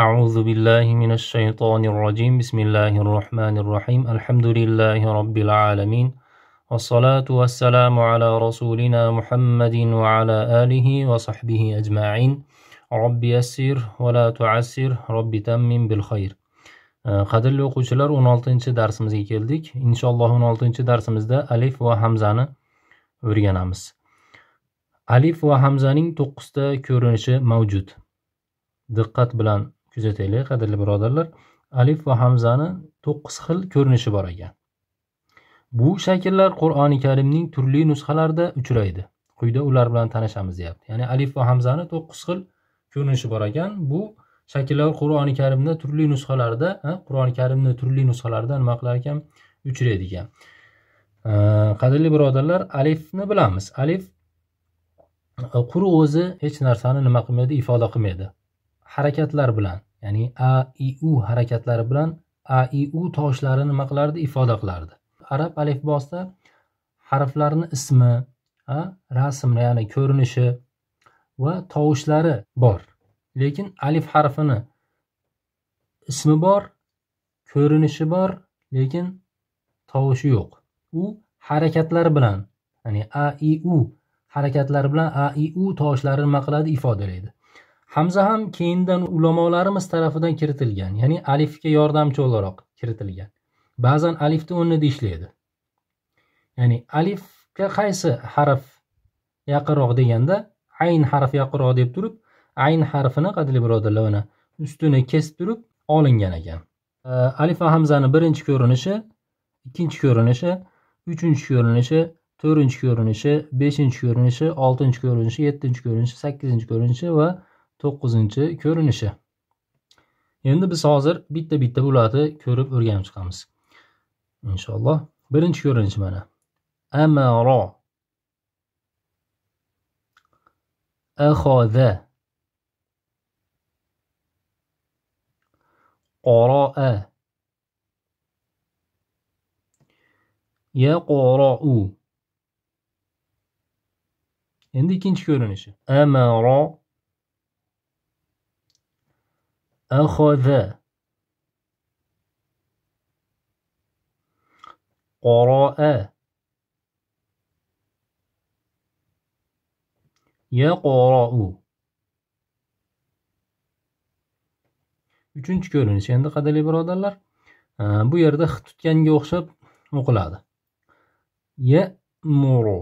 أعوذ بالله من الشيطان الرجيم بسم الله الرحمن الرحيم الحمد لله رب العالمين والصلاة والسلام على رسولنا محمد وعلى آله وصحبه أجمعين رب يسر ولا تعسر رب تمم بالخير. Qadrli o'quvchilar, 16-darsimizga keldik. Inshaalloh 16-darsimizda alif va hamzani o'rganamiz. Alif va hamzaning 9 ta ko'rinishi mavjud. Diqqat bilan kuzataylik, qadrli birodarlar. Alif va hamzani 9 xil ko'rinishi bor ekan. Bu shakllar Qur'oni Karimning turli nusxalarida uchraydi. Quyida ular bilan tanishamiz deyapti. Ya'ni alif va hamzani 9 xil ko'rinishi bor ekan. Bu shakllar Qur'oni Karimda turli nusxalarda, nima qilar ekan? Uchraydi ekan. Qadrli birodarlar, alifni bilamiz. Alif quruq o'zi hech narsani nima qilmaydi, ifoda qilmaydi. Harakatlar bilan, ya'ni a, i, u harakatlari bilan a, i, u toshlarini nima qilardi, ifoda qilardi. Arab alifbosida harflarning ismi, rasmli, ya'ni ko'rinishi va tovushlari bor. Lekin alif harfini ismi bor, ko'rinishi bor, lekin tovushi yo'q. U harakatlari bilan, ya'ni a, i, u harakatlari bilan a, i, u tovushlarini nima qiladi, ifodalaydi. Hamza ham keyindan ulamolarimiz tarafidan kiritilgan, ya'ni alifga yordamchi o'laroq kiritilgan. Ba'zan alifni o'rnida ishlaydi. Ya'ni alifga qaysi harf yaqinroq deganda, ayn harfi yaqinroq deb turib, ayn harfini qadrli birodarlar mana ustini kesib turib olingan ekan. Alif va hamzani birinchi ko'rinishi, ikkinchi ko'rinishi, uchinchi ko'rinishi, to'rtinchi ko'rinishi, beshinchi ko'rinishi, oltinchi ko'rinishi, yettinchi ko'rinishi, sakkizinchi ko'rinishi va 9-chi ko'rinishi. Endi biz hozir bitta-bitta bularni ko'rib o'rganib chiqamiz. Inshaalloh. Birinchi ko'rinish mana. Amara, akhadha, qara'a, yaqra'u. Endi ikkinchi ko'rinishi. Amara, akhadha, qara'a, yaqra'u. Uchinchi ko'rinish. Endi qadrli birodarlar, bu yerda x tutganga o'xshab o'qiladi. Ya'muru,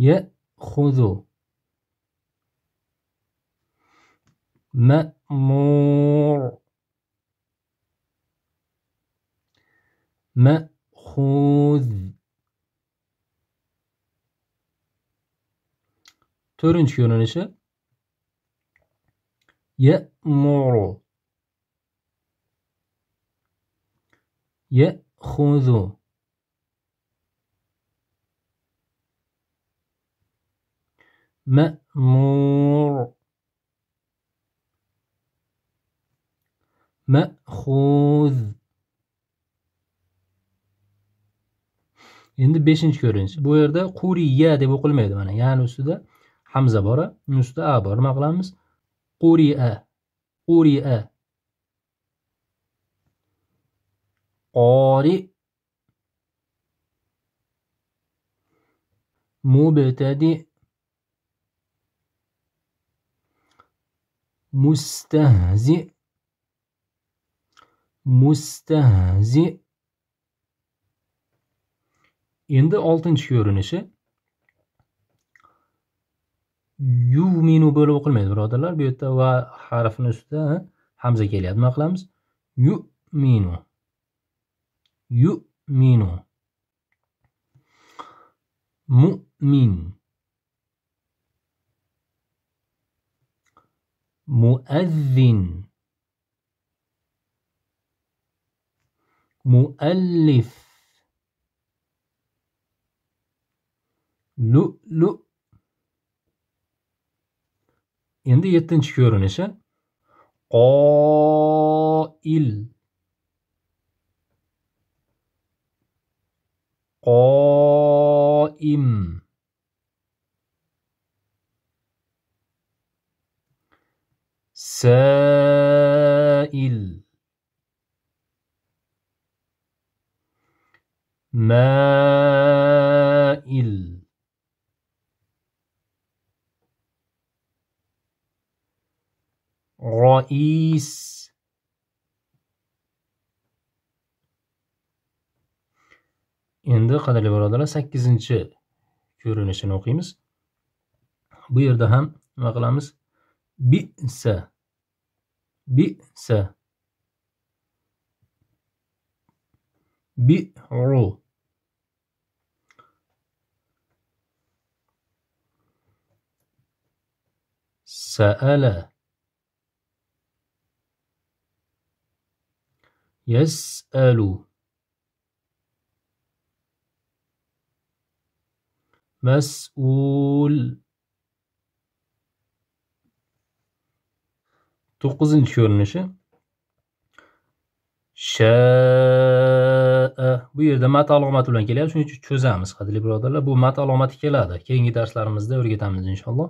ya'khudhu, ma'mur, ma'khudh. To'rtinchi ko'rinishi ya'muru, ya'khudhu, ma'mur, ma'khudh. Endi 5-chi ko'rinish. Bu yerda quriya deb o'qilmaydi mana. Ya'ni ustida hamza bor, ustida a bor. Nima qilamiz? Quri'a, quri'a. Qori, mubtadi, mustahzi, mustahzi. Endi 6-chi ko'rinishi yuminu bo'lib o'qilmaydi birodarlar. Bu yerda va harfining ustida hamza kelyapti. Nima qilamiz? Yu'minu, yu'minu. Mu'min, mu'azzin, mu'allif, lu'lu'. Endi 7-chi ko'rinishi qoil, qoim, سائل مائل رئيس. Endi qadrli birodarlar 8-ko'rinishini o'qiymiz. Bu yerda ham nima qilamiz? Bi'sa bi'sa bi'ru sa'ala yas'alu mas'ul. 9-ko'rinishi sha'a. Bu yerda mat alomati bilan kelyapti, shuning uchun cho'zamiz qadrli birodarlar. Bu mat alomati keladi. Keyingi darslarimizda o'rgatamiz inshaalloh.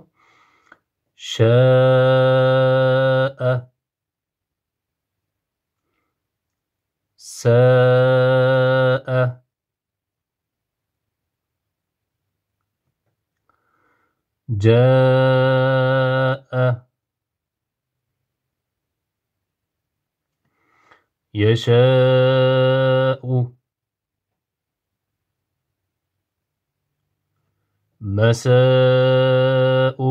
Sha'a sa'a ja'a yasha'u masa'u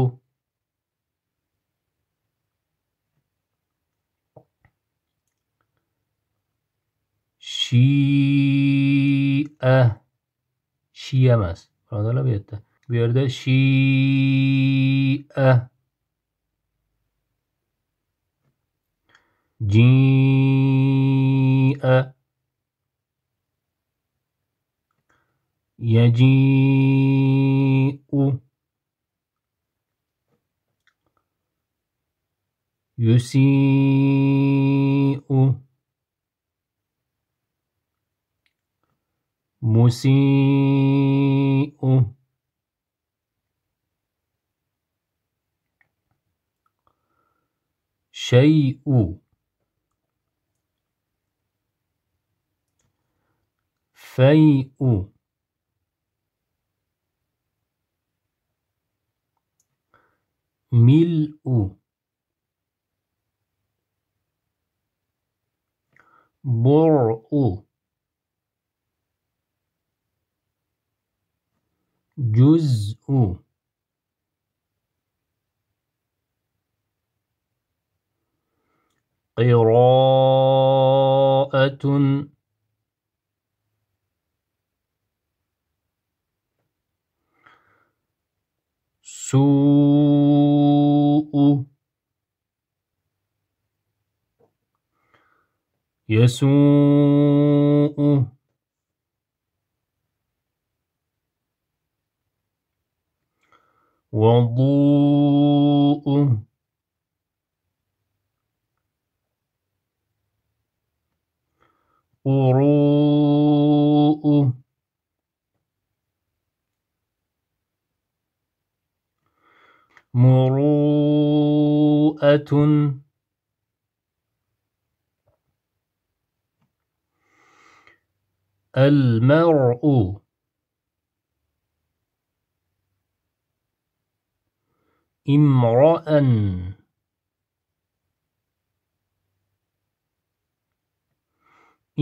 shi'a. Shi'a emas birodarlar, bu yerda. Bu yerda shi'a ji'a yaji'u yusi'u musi'u shay'u fay'u mil'u bur'u juz'u qira'atun su'u yasu'u wudu'u quru'u muru'atun al-mar'u imra'an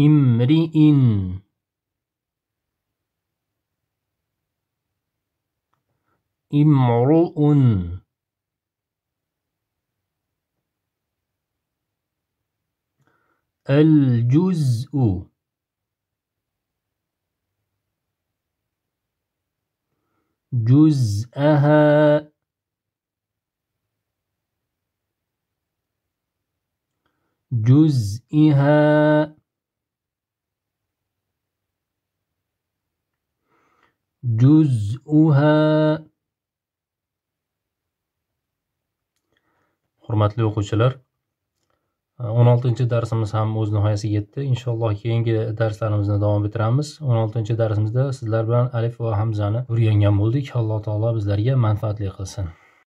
imri'in imru'un al-juz'u juz'aha juz'iha juz'uha. Hurmatli o'quvchilar, 16-darsimiz ham o'z nihoyasiga yetdi. Inshaalloh keyingi darslarimizni davom ettiramiz. 16-darsimizda sizlar bilan alif va hamzani o'rgangan bo'ldik. Alloh taolo bizlarga manfaatli qilsin.